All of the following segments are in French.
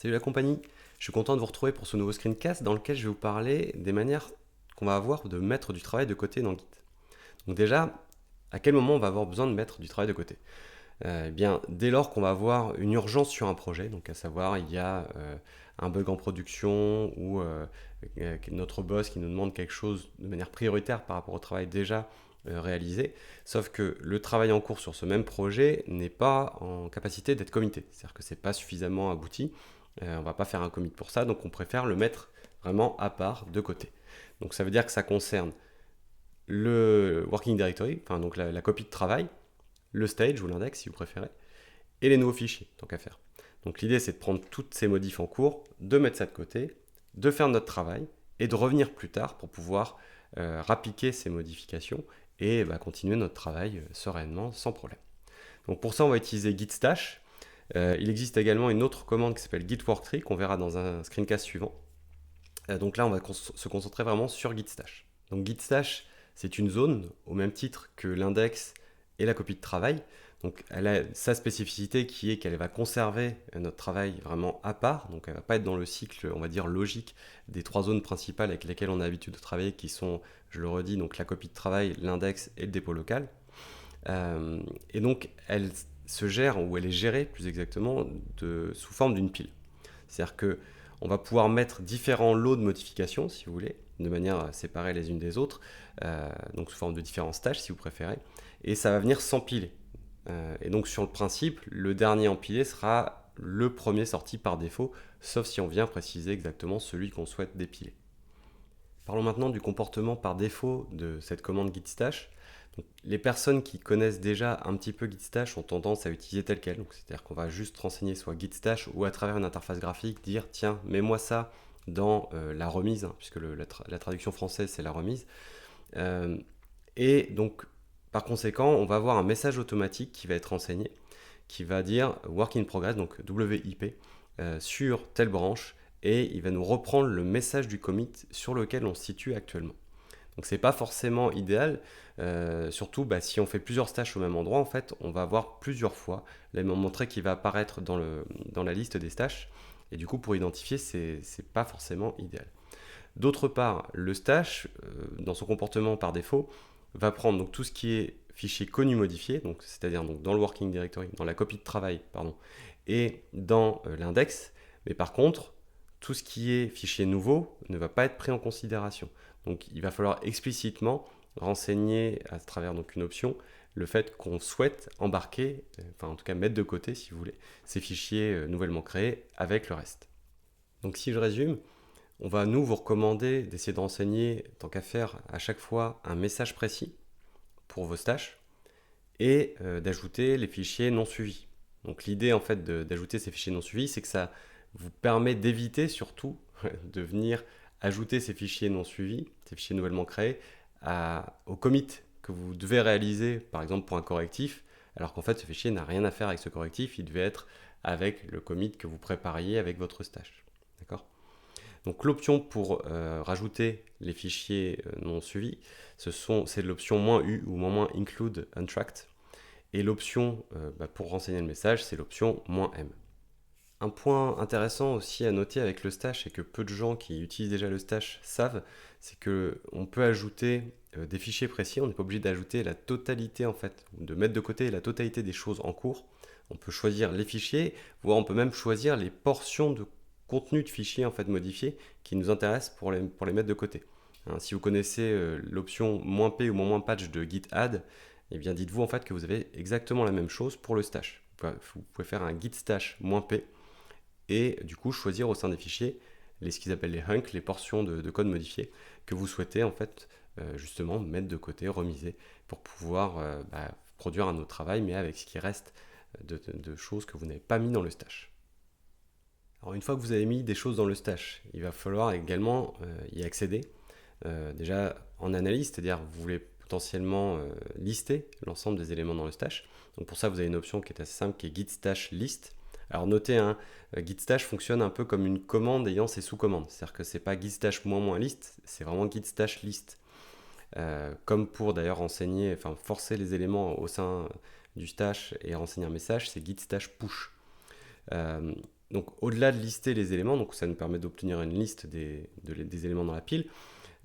Salut la compagnie, je suis content de vous retrouver pour ce nouveau screencast dans lequel je vais vous parler des manières qu'on va avoir de mettre du travail de côté dans Git. Donc déjà, à quel moment on va avoir besoin de mettre du travail de côté? Eh bien, dès lors qu'on va avoir une urgence sur un projet, donc à savoir il y a un bug en production ou notre boss qui nous demande quelque chose de manière prioritaire par rapport au travail déjà réalisé, sauf que le travail en cours sur ce même projet n'est pas en capacité d'être commité, c'est-à-dire que c'est pas suffisamment abouti, on va pas faire un commit pour ça, donc on préfère le mettre vraiment à part, de côté. Donc ça veut dire que ça concerne le working directory, enfin donc la copie de travail, le stage ou l'index si vous préférez, et les nouveaux fichiers, tant qu'à faire. Donc l'idée c'est de prendre toutes ces modifs en cours, de mettre ça de côté, de faire notre travail et de revenir plus tard pour pouvoir rappliquer ces modifications et continuer notre travail sereinement, sans problème. Donc pour ça on va utiliser git stash. Il existe également une autre commande qui s'appelle git worktree qu'on verra dans un screencast suivant. Donc là on va se concentrer vraiment sur git stash. Donc git stash c'est une zone au même titre que l'index et la copie de travail. Donc elle a sa spécificité qui est qu'elle va conserver notre travail vraiment à part, donc elle ne va pas être dans le cycle, on va dire, logique des trois zones principales avec lesquelles on a l'habitude de travailler, qui sont, je le redis, donc la copie de travail, l'index et le dépôt local. Et donc elle se gère, ou elle est gérée plus exactement, sous forme d'une pile. C'est-à-dire que on va pouvoir mettre différents lots de modifications, si vous voulez, de manière séparée les unes des autres, donc sous forme de différents stages, si vous préférez, et ça va venir s'empiler. Et donc sur le principe, le dernier empilé sera le premier sorti par défaut, sauf si on vient préciser exactement celui qu'on souhaite dépiler. Parlons maintenant du comportement par défaut de cette commande git stash. Donc, les personnes qui connaissent déjà un petit peu git stash ont tendance à utiliser tel quel. C'est-à-dire qu'on va juste renseigner soit git stash ou à travers une interface graphique dire tiens, mets-moi ça dans la remise, hein, puisque la traduction française c'est la remise. Et donc par conséquent, on va avoir un message automatique qui va être renseigné, qui va dire work in progress, donc WIP, sur telle branche, et il va nous reprendre le message du commit sur lequel on se situe actuellement. Donc c'est pas forcément idéal, surtout si on fait plusieurs stages au même endroit, en fait, on va avoir plusieurs fois l'élément trait qui va apparaître dans la liste des stages, et du coup pour identifier, c'est pas forcément idéal. D'autre part, le stash, dans son comportement par défaut, va prendre donc tout ce qui est fichier connu modifié, donc c'est-à-dire donc dans le working directory, dans la copie de travail, pardon, et dans l'index. Mais par contre, tout ce qui est fichier nouveau ne va pas être pris en considération. Donc il va falloir explicitement renseigner à travers donc une option le fait qu'on souhaite embarquer, enfin en tout cas mettre de côté si vous voulez, ces fichiers nouvellement créés avec le reste. Donc si je résume, on va nous vous recommander d'essayer de renseigner, tant qu'à faire, à chaque fois un message précis pour vos stages et d'ajouter les fichiers non suivis. Donc l'idée en fait d'ajouter ces fichiers non suivis, c'est que ça vous permet d'éviter surtout de venir ajouter ces fichiers non suivis, ces fichiers nouvellement créés, au commit que vous devez réaliser, par exemple pour un correctif, alors qu'en fait ce fichier n'a rien à faire avec ce correctif, il devait être avec le commit que vous prépariez avec votre stage. D'accord ? Donc l'option pour rajouter les fichiers non suivis, c'est l'option "-u" ou "-include untracked". Et l'option pour renseigner le message, c'est l'option "-m". Un point intéressant aussi à noter avec le stash, et que peu de gens qui utilisent déjà le stash savent, c'est qu'on peut ajouter des fichiers précis, on n'est pas obligé d'ajouter la totalité en fait, ou de mettre de côté la totalité des choses en cours. On peut choisir les fichiers, voire on peut même choisir les portions de contenu de fichiers en fait modifiés qui nous intéressent pour les mettre de côté. Hein, si vous connaissez l'option "-p" ou "-patch" de git add, eh bien dites-vous en fait que vous avez exactement la même chose pour le stash. Vous pouvez faire un git stash "-p" et du coup choisir au sein des fichiers ce qu'ils appellent les hunks, les portions de code modifiées que vous souhaitez en fait justement mettre de côté, remiser pour pouvoir produire un autre travail, mais avec ce qui reste de choses que vous n'avez pas mis dans le stash. Alors une fois que vous avez mis des choses dans le stash, il va falloir également y accéder. Déjà en analyse, c'est-à-dire vous voulez potentiellement lister l'ensemble des éléments dans le stash. Donc pour ça, vous avez une option qui est assez simple, qui est git stash list. Alors notez, git stash fonctionne un peu comme une commande ayant ses sous-commandes. C'est-à-dire que c'est pas git stash -" list, c'est vraiment git stash list. Comme pour d'ailleurs forcer les éléments au sein du stash et renseigner un message, c'est git stash push. Donc au-delà de lister les éléments, donc ça nous permet d'obtenir une liste des éléments dans la pile,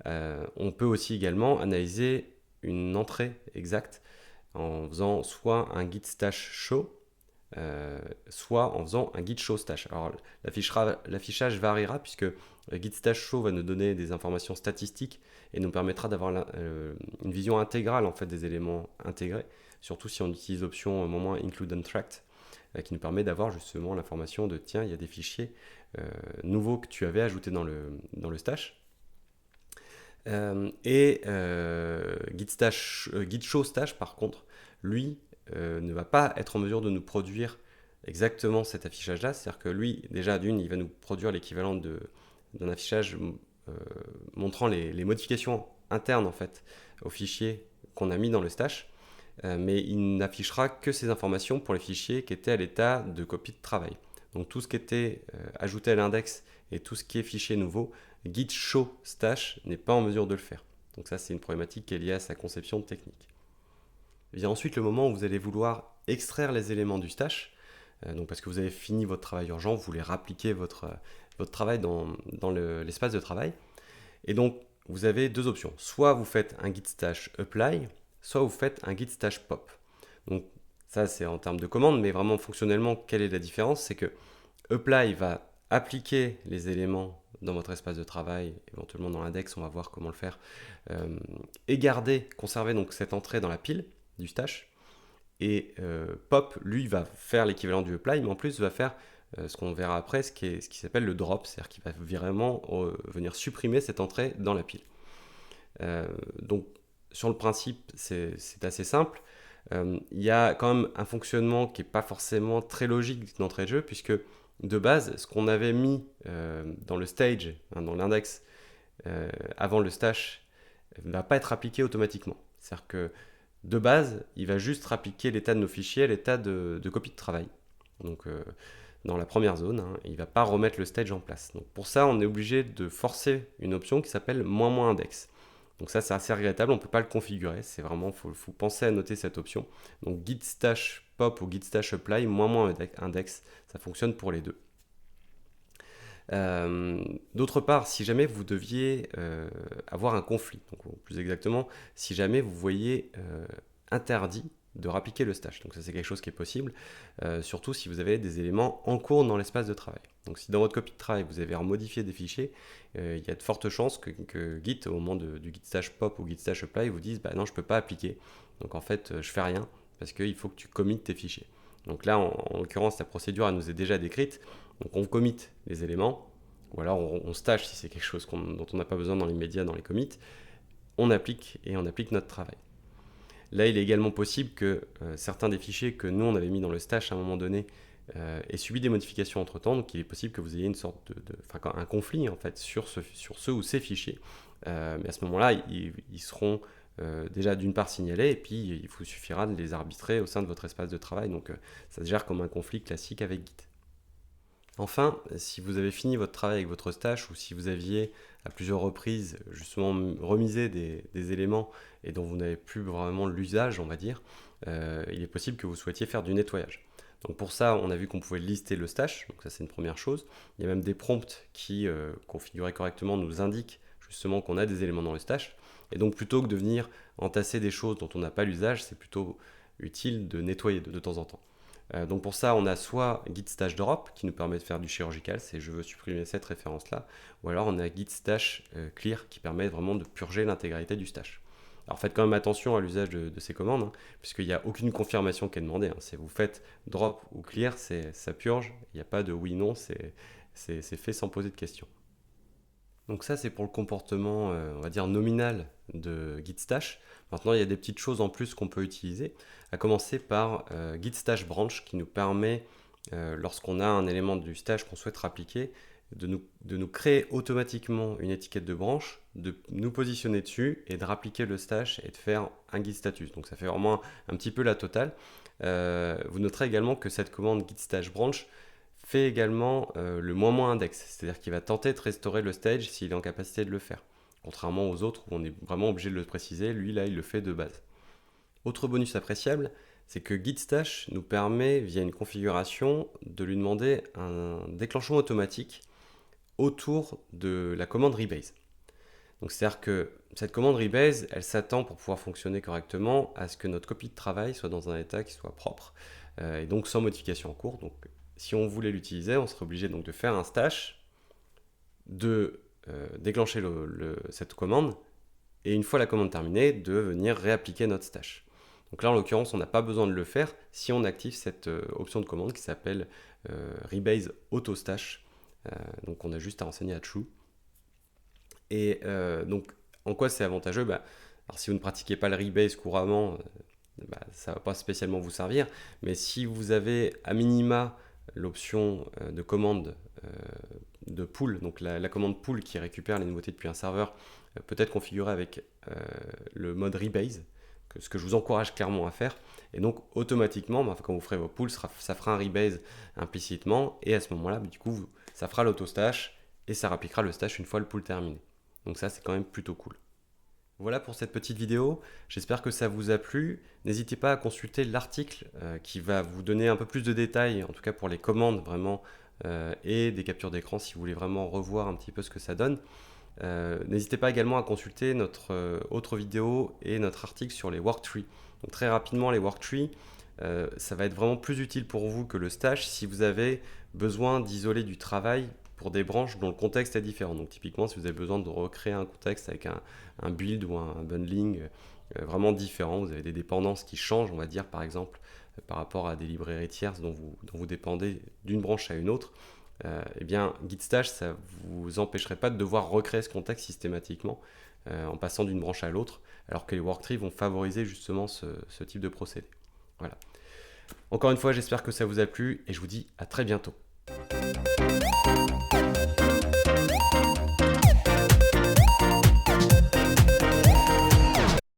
on peut aussi également analyser une entrée exacte en faisant soit un git stash show, soit en faisant un git show stash. Alors l'affichage variera puisque git stash show va nous donner des informations statistiques et nous permettra d'avoir une vision intégrale en fait des éléments intégrés, surtout si on utilise l'option au moment include untracked qui nous permet d'avoir justement l'information de tiens, il y a des fichiers nouveaux que tu avais ajoutés dans le stash. Git show stash par contre, lui ne va pas être en mesure de nous produire exactement cet affichage là, c'est à dire que lui déjà d'une il va nous produire l'équivalent d'un affichage montrant les modifications internes en fait au fichier qu'on a mis dans le stash, mais il n'affichera que ces informations pour les fichiers qui étaient à l'état de copie de travail. Donc tout ce qui était ajouté à l'index et tout ce qui est fichier nouveau, git show stash n'est pas en mesure de le faire. Donc ça c'est une problématique qui est liée à sa conception technique. Vient ensuite le moment où vous allez vouloir extraire les éléments du stash, donc parce que vous avez fini votre travail urgent, vous voulez rappliquer votre travail dans l'espace de travail. Et donc vous avez deux options. Soit vous faites un git stash apply, soit vous faites un git stash pop. Donc ça c'est en termes de commande, mais vraiment fonctionnellement, quelle est la différence? C'est que apply va appliquer les éléments dans votre espace de travail, éventuellement dans l'index, on va voir comment le faire, et conserver donc cette entrée dans la pile du stash. Et pop, lui, va faire l'équivalent du apply, mais en plus va faire ce qu'on verra après, ce qui s'appelle le drop, c'est-à-dire qu'il va vraiment venir supprimer cette entrée dans la pile. Donc sur le principe, c'est assez simple. Il y a quand même un fonctionnement qui n'est pas forcément très logique d'entrée de jeu, puisque de base, ce qu'on avait mis dans le stage, dans l'index, avant le stash, ne va pas être appliqué automatiquement. C'est-à-dire que de base, il va juste appliquer l'état de nos fichiers à l'état de copie de travail. Donc dans la première zone, il ne va pas remettre le stage en place. Donc pour ça, on est obligé de forcer une option qui s'appelle ---- index. Donc ça, c'est assez regrettable, on ne peut pas le configurer. C'est vraiment, faut penser à noter cette option. Donc git stash pop ou git stash apply ---- index, ça fonctionne pour les deux. D'autre part, si jamais vous deviez avoir un conflit, donc plus exactement, si jamais vous voyez interdit de rappliquer le stash, donc ça c'est quelque chose qui est possible, surtout si vous avez des éléments en cours dans l'espace de travail. Donc si dans votre copie de travail vous avez remodifié des fichiers, il y a de fortes chances que Git, au moment du git stash pop ou git stash apply, vous dise bah non je peux pas appliquer, donc en fait je fais rien parce qu'il faut que tu commites tes fichiers. Donc là en l'occurrence la procédure elle nous est déjà décrite, donc on commit les éléments, ou alors on stash si c'est quelque chose dont on n'a pas besoin dans l'immédiat dans les commits, on applique notre travail. Là, il est également possible que certains des fichiers que nous, on avait mis dans le stash à un moment donné aient subi des modifications entre-temps. Donc, il est possible que vous ayez une sorte un conflit en fait, sur ceux ou ces fichiers. Mais à ce moment-là, ils seront déjà d'une part signalés et puis il vous suffira de les arbitrer au sein de votre espace de travail. Donc, ça se gère comme un conflit classique avec Git. Enfin, si vous avez fini votre travail avec votre stash ou si vous aviez à plusieurs reprises justement remisé des éléments et dont vous n'avez plus vraiment l'usage, on va dire, il est possible que vous souhaitiez faire du nettoyage. Donc pour ça, on a vu qu'on pouvait lister le stash, donc ça c'est une première chose. Il y a même des prompts qui, configurés correctement, nous indiquent justement qu'on a des éléments dans le stash. Et donc plutôt que de venir entasser des choses dont on n'a pas l'usage, c'est plutôt utile de nettoyer de temps en temps. Donc pour ça, on a soit git stash drop qui nous permet de faire du chirurgical, c'est je veux supprimer cette référence-là, ou alors on a git stash clear qui permet vraiment de purger l'intégralité du stash. Alors faites quand même attention à l'usage de ces commandes, puisqu'il n'y a aucune confirmation qui est demandée. Si vous faites drop ou clear, ça purge, il n'y a pas de oui-non, c'est fait sans poser de questions. Donc ça c'est pour le comportement, on va dire nominal de git stash. Maintenant il y a des petites choses en plus qu'on peut utiliser, à commencer par git stash branch qui nous permet, lorsqu'on a un élément du stash qu'on souhaite appliquer, de nous créer automatiquement une étiquette de branche, de nous positionner dessus et de rappliquer le stash et de faire un git status. Donc ça fait vraiment un petit peu la totale. Vous noterez également que cette commande git stash branch fait également le ---- index, c'est-à-dire qu'il va tenter de restaurer le stage s'il est en capacité de le faire. Contrairement aux autres où on est vraiment obligé de le préciser, lui là il le fait de base. Autre bonus appréciable, c'est que Git Stash nous permet, via une configuration, de lui demander un déclenchement automatique autour de la commande rebase. Donc c'est-à-dire que cette commande rebase, elle s'attend pour pouvoir fonctionner correctement à ce que notre copie de travail soit dans un état qui soit propre et donc sans modification en cours. Donc si on voulait l'utiliser, on serait obligé donc de faire un stash, de déclencher cette commande et une fois la commande terminée, de venir réappliquer notre stash. Donc là, en l'occurrence, on n'a pas besoin de le faire si on active cette option de commande qui s'appelle Rebase Auto Stash. Donc on a juste à renseigner à True. Et donc, en quoi c'est avantageux? Alors, si vous ne pratiquez pas le Rebase couramment, ça ne va pas spécialement vous servir. Mais si vous avez à minima l'option de commande de pull, donc la commande pull qui récupère les nouveautés depuis un serveur, peut être configurée avec le mode Rebase, ce que je vous encourage clairement à faire. Et donc automatiquement, quand vous ferez vos pulls, ça fera un Rebase implicitement, et à ce moment-là, du coup, ça fera l'auto-stash, et ça réappliquera le stash une fois le pull terminé. Donc ça, c'est quand même plutôt cool. Voilà pour cette petite vidéo, j'espère que ça vous a plu. N'hésitez pas à consulter l'article qui va vous donner un peu plus de détails, en tout cas pour les commandes vraiment, et des captures d'écran si vous voulez vraiment revoir un petit peu ce que ça donne. N'hésitez pas également à consulter notre autre vidéo et notre article sur les worktrees. Donc très rapidement, les worktrees, ça va être vraiment plus utile pour vous que le stash si vous avez besoin d'isoler du travail pour des branches dont le contexte est différent. Donc typiquement, si vous avez besoin de recréer un contexte avec un build ou un bundling vraiment différent, vous avez des dépendances qui changent, on va dire par exemple, par rapport à des librairies tierces dont vous dépendez d'une branche à une autre, eh bien Git Stash, ça ne vous empêcherait pas de devoir recréer ce contexte systématiquement en passant d'une branche à l'autre, alors que les worktrees vont favoriser justement ce type de procédé. Voilà. Encore une fois, j'espère que ça vous a plu et je vous dis à très bientôt.